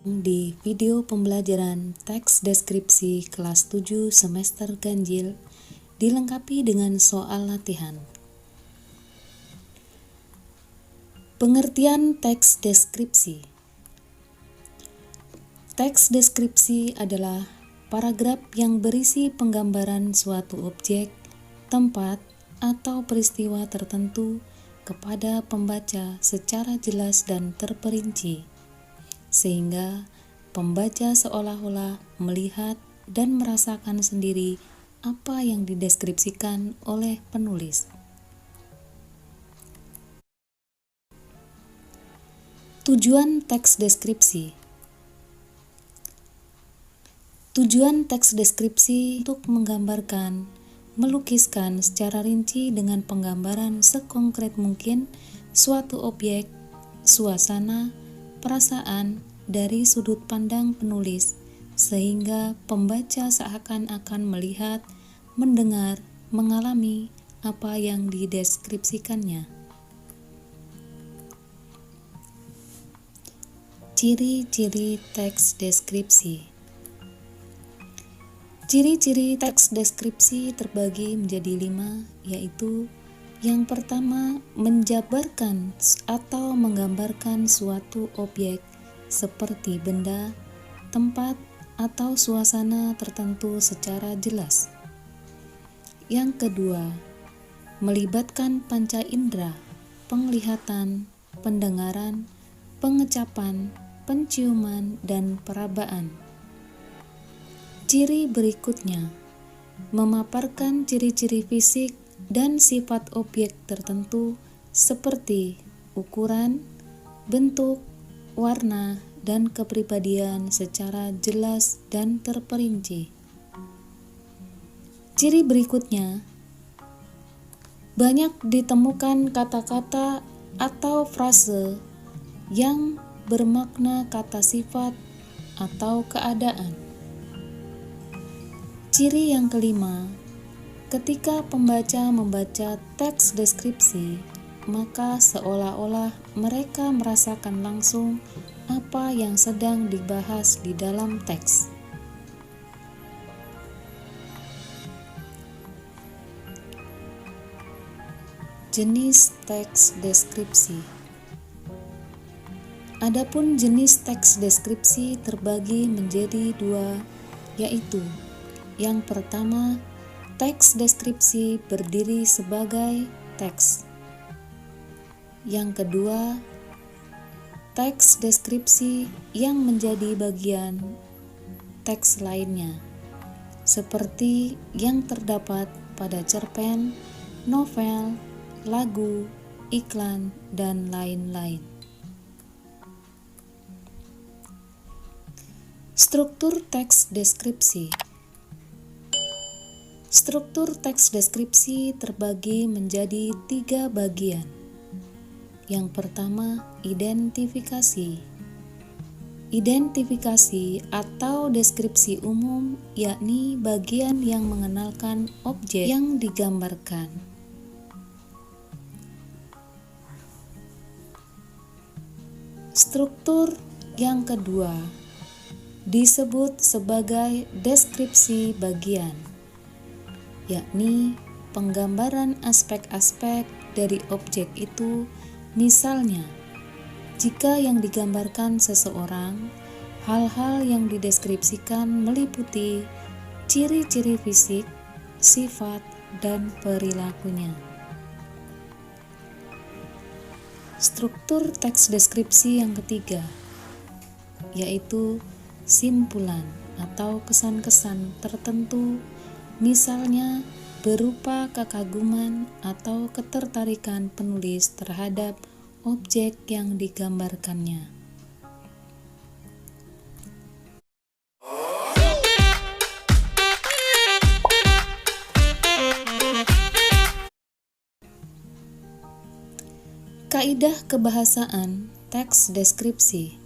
Di video pembelajaran teks deskripsi kelas 7 semester ganjil dilengkapi dengan soal latihan. Pengertian teks deskripsi. Teks deskripsi adalah paragraf yang berisi penggambaran suatu objek, tempat, atau peristiwa tertentu kepada pembaca secara jelas dan terperinci, sehingga pembaca seolah-olah melihat dan merasakan sendiri apa yang dideskripsikan oleh penulis. Tujuan teks deskripsi. Tujuan teks deskripsi untuk menggambarkan, melukiskan secara rinci dengan penggambaran sekonkret mungkin suatu objek, suasana, perasaan dari sudut pandang penulis, sehingga pembaca seakan-akan melihat, mendengar, mengalami apa yang dideskripsikannya. Ciri-ciri teks deskripsi. Ciri-ciri teks deskripsi terbagi menjadi 5, yaitu yang pertama, menjabarkan atau menggambarkan suatu objek seperti benda, tempat, atau suasana tertentu secara jelas. Yang kedua, melibatkan panca indera, penglihatan, pendengaran, pengecapan, penciuman, dan perabaan. Ciri berikutnya, memaparkan ciri-ciri fisik dan sifat objek tertentu seperti ukuran, bentuk, warna, dan kepribadian secara jelas dan terperinci. Ciri berikutnya, banyak ditemukan kata-kata atau frase yang bermakna kata sifat atau keadaan. Ciri yang kelima, ketika pembaca membaca teks deskripsi, maka seolah-olah mereka merasakan langsung apa yang sedang dibahas di dalam teks. Jenis teks deskripsi. Adapun jenis teks deskripsi terbagi menjadi 2, yaitu yang pertama, teks deskripsi berdiri sebagai teks. Yang kedua, teks deskripsi yang menjadi bagian teks lainnya, seperti yang terdapat pada cerpen, novel, lagu, iklan, dan lain-lain. Struktur teks deskripsi. Struktur teks deskripsi terbagi menjadi 3 bagian. Yang pertama, identifikasi. Identifikasi atau deskripsi umum, yakni bagian yang mengenalkan objek yang digambarkan. Struktur yang kedua disebut sebagai deskripsi bagian, yakni penggambaran aspek-aspek dari objek itu. Misalnya, jika yang digambarkan seseorang, hal-hal yang dideskripsikan meliputi ciri-ciri fisik, sifat, dan perilakunya. Struktur teks deskripsi yang ketiga, yaitu simpulan atau kesan-kesan tertentu, misalnya berupa kekaguman atau ketertarikan penulis terhadap objek yang digambarkannya. Kaidah kebahasaan teks deskripsi.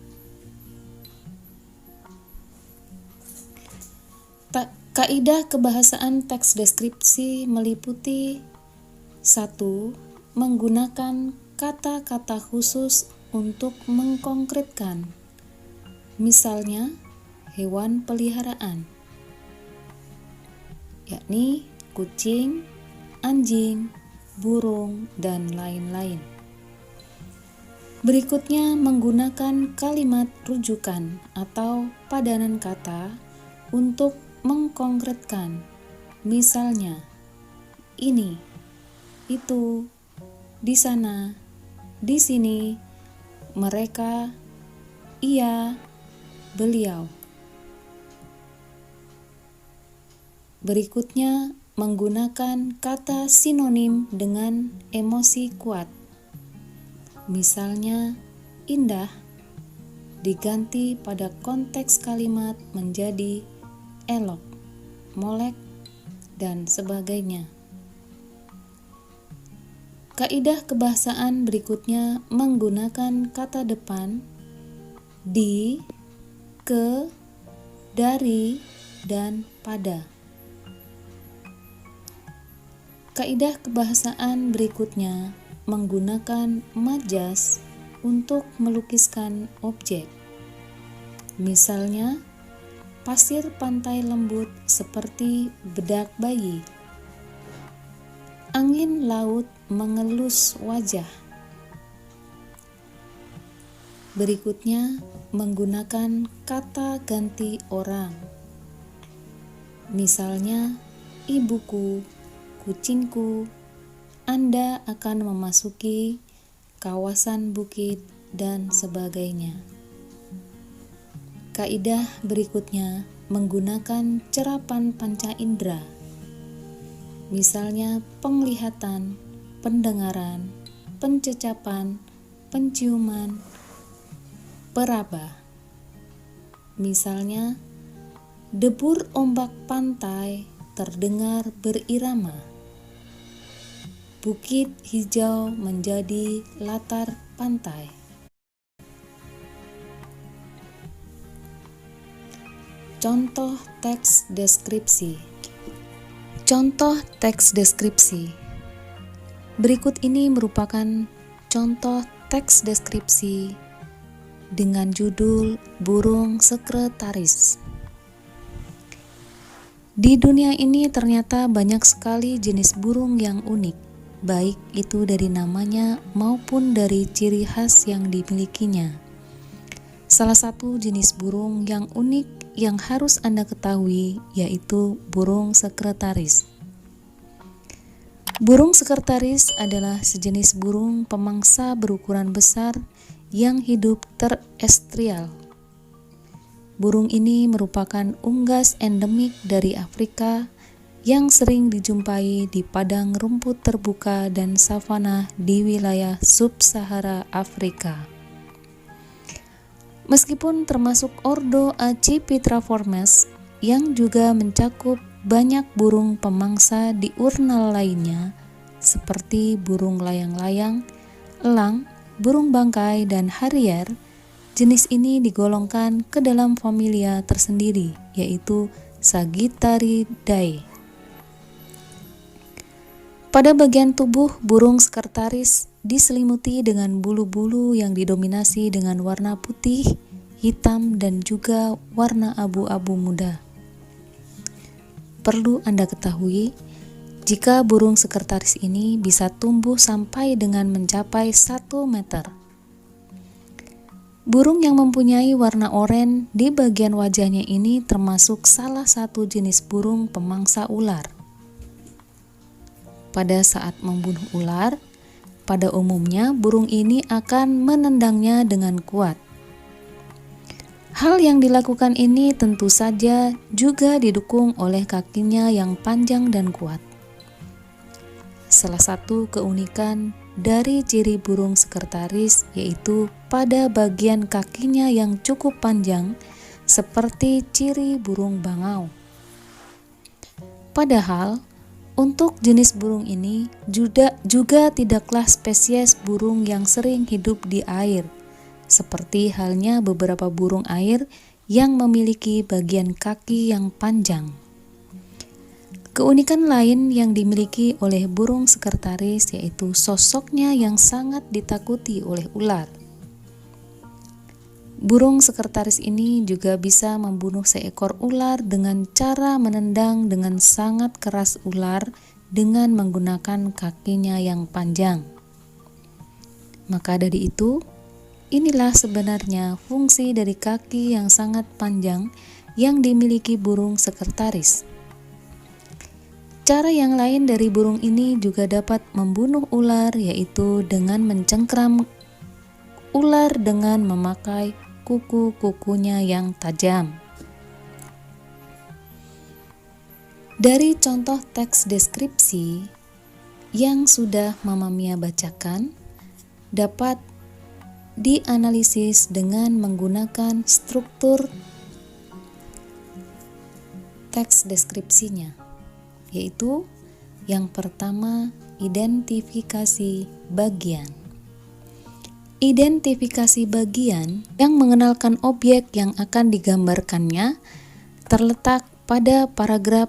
Kaidah kebahasaan teks deskripsi meliputi 1. Menggunakan kata-kata khusus untuk mengkonkretkan. misalnya hewan peliharaan, yakni kucing, anjing, burung, dan lain-lain. Berikutnya menggunakan kalimat rujukan atau padanan kata untuk mengkonkretkan. Misalnya, ini, itu, di sana, di sini, mereka, ia, beliau. Berikutnya menggunakan kata sinonim dengan emosi kuat. Misalnya, indah diganti pada konteks kalimat menjadi elok, molek, dan sebagainya. Kaidah kebahasaan berikutnya menggunakan kata depan di, ke, dari, dan pada. Kaidah kebahasaan berikutnya menggunakan majas untuk melukiskan objek. Misalnya, pasir pantai lembut seperti bedak bayi. Angin laut mengelus wajah. Berikutnya, menggunakan kata ganti orang. Misalnya, ibuku, kucingku, Anda akan memasuki kawasan bukit, dan sebagainya. Kaidah berikutnya menggunakan cerapan panca indera. Misalnya penglihatan, pendengaran, pencecapan, penciuman, peraba. Misalnya, debur ombak pantai terdengar berirama. Bukit hijau menjadi latar pantai. Contoh teks deskripsi. Contoh teks deskripsi. Berikut ini merupakan contoh teks deskripsi dengan judul burung sekretaris. Di dunia ini ternyata banyak sekali jenis burung yang unik, baik itu dari namanya maupun dari ciri khas yang dimilikinya. Salah satu jenis burung yang unik yang harus Anda ketahui yaitu burung sekretaris. Burung sekretaris adalah sejenis burung pemangsa berukuran besar yang hidup terestrial. Burung ini merupakan unggas endemik dari Afrika yang sering dijumpai di padang rumput terbuka dan savana di wilayah sub-Sahara Afrika. Meskipun termasuk ordo Accipitriformes yang juga mencakup banyak burung pemangsa diurnal lainnya seperti burung layang-layang, elang, burung bangkai, dan harrier, jenis ini digolongkan ke dalam familia tersendiri yaitu Sagittariidae. Pada bagian tubuh burung sekretaris diselimuti dengan bulu-bulu yang didominasi dengan warna putih, hitam, dan juga warna abu-abu muda. Perlu Anda ketahui, jika burung sekretaris ini bisa tumbuh sampai dengan mencapai 1 meter. Burung yang mempunyai warna oranye di bagian wajahnya ini termasuk salah satu jenis burung pemangsa ular. Pada saat membunuh ular, pada umumnya burung ini akan menendangnya dengan kuat. Hal yang dilakukan ini tentu saja juga didukung oleh kakinya yang panjang dan kuat. Salah satu keunikan dari ciri burung sekretaris yaitu pada bagian kakinya yang cukup panjang seperti ciri burung bangau. Padahal untuk jenis burung ini juga tidaklah spesies burung yang sering hidup di air, seperti halnya beberapa burung air yang memiliki bagian kaki yang panjang. Keunikan lain yang dimiliki oleh burung sekretaris yaitu sosoknya yang sangat ditakuti oleh ular. Burung sekretaris ini juga bisa membunuh seekor ular dengan cara menendang dengan sangat keras ular dengan menggunakan kakinya yang panjang. Maka dari itu, inilah sebenarnya fungsi dari kaki yang sangat panjang yang dimiliki burung sekretaris. Cara yang lain dari burung ini juga dapat membunuh ular, yaitu dengan mencengkram ular dengan memakai kuku-kukunya yang tajam. Dari contoh teks deskripsi yang sudah Mama Mia bacakan, dapat dianalisis dengan menggunakan struktur teks deskripsinya, yaitu yang pertama, identifikasi bagian. Identifikasi bagian yang mengenalkan objek yang akan digambarkannya terletak pada paragraf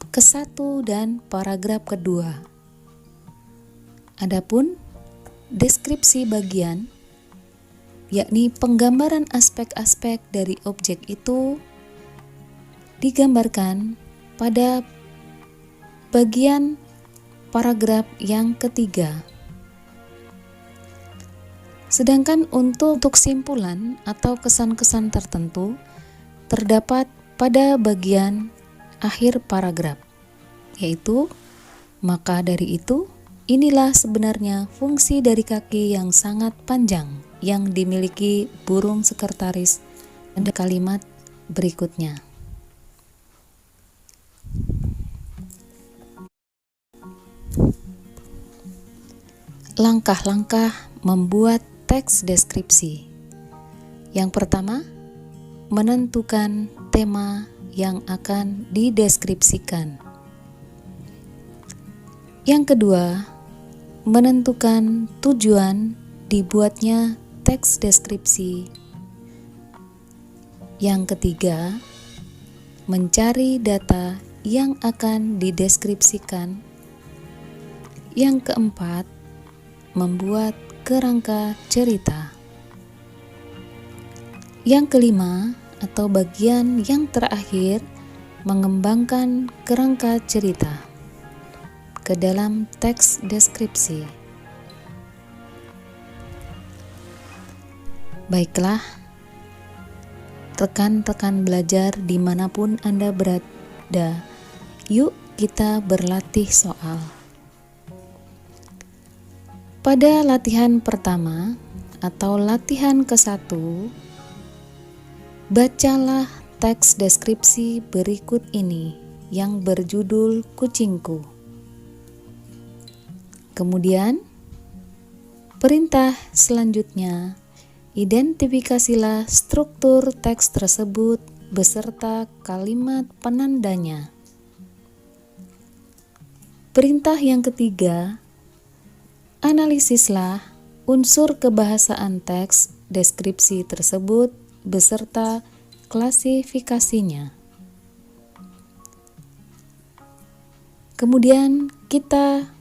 ke-1 dan paragraf kedua. Adapun deskripsi bagian, yakni penggambaran aspek-aspek dari objek itu, digambarkan pada bagian paragraf yang ketiga. Sedangkan untuk simpulan atau kesan-kesan tertentu terdapat pada bagian akhir paragraf, yaitu maka dari itu, inilah sebenarnya fungsi dari kaki yang sangat panjang yang dimiliki burung sekretaris pada kalimat berikutnya. Langkah-langkah membuat teks deskripsi. Yang pertama, menentukan tema yang akan dideskripsikan. Yang kedua, menentukan tujuan dibuatnya teks deskripsi. Yang ketiga, mencari data yang akan dideskripsikan. Yang keempat, membuat kerangka cerita. Yang kelima atau bagian yang terakhir, mengembangkan kerangka cerita ke dalam teks deskripsi. Baiklah, rekan-rekan belajar dimanapun Anda berada, yuk kita berlatih soal. Pada latihan pertama atau latihan ke-1, bacalah teks deskripsi berikut ini yang berjudul Kucingku. Kemudian, perintah selanjutnya, identifikasilah struktur teks tersebut beserta kalimat penandanya. Perintah yang ketiga, analisislah unsur kebahasaan teks deskripsi tersebut beserta klasifikasinya. Kemudian kita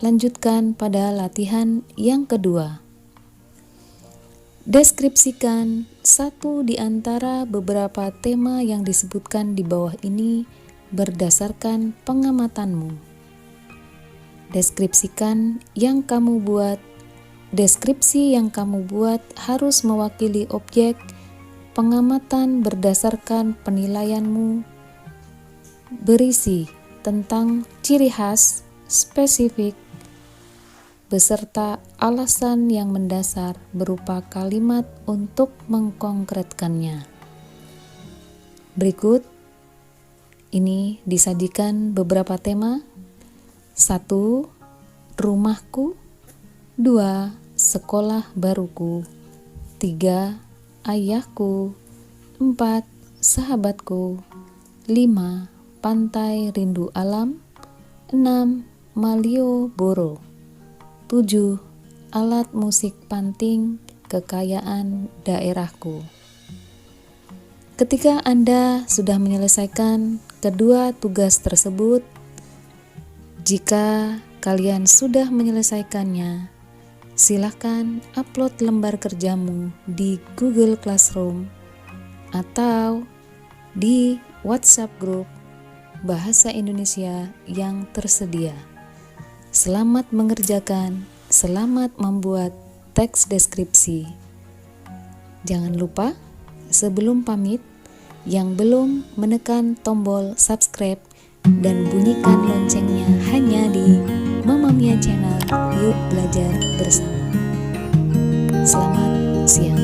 lanjutkan pada latihan yang kedua. Deskripsikan satu di antara beberapa tema yang disebutkan di bawah ini berdasarkan pengamatanmu. Deskripsi yang kamu buat harus mewakili objek pengamatan berdasarkan penilaianmu, berisi tentang ciri khas spesifik beserta alasan yang mendasar berupa kalimat untuk mengkonkretkannya. Berikut ini disajikan beberapa tema. 1. Rumahku. 2. Sekolah baruku. 3. Ayahku. 4. Sahabatku. 5. Pantai rindu alam. 6. Malioboro. 7. Alat musik panting kekayaan daerahku. Ketika Anda sudah menyelesaikan kedua tugas tersebut, jika kalian sudah menyelesaikannya, Silakan upload lembar kerjamu di Google Classroom atau di WhatsApp grup Bahasa Indonesia yang tersedia. Selamat mengerjakan, selamat membuat teks deskripsi. Jangan lupa, sebelum pamit, yang belum menekan tombol subscribe dan bunyikan loncengnya hanya di Mama Mia Channel. Yuk belajar bersama. Selamat siang.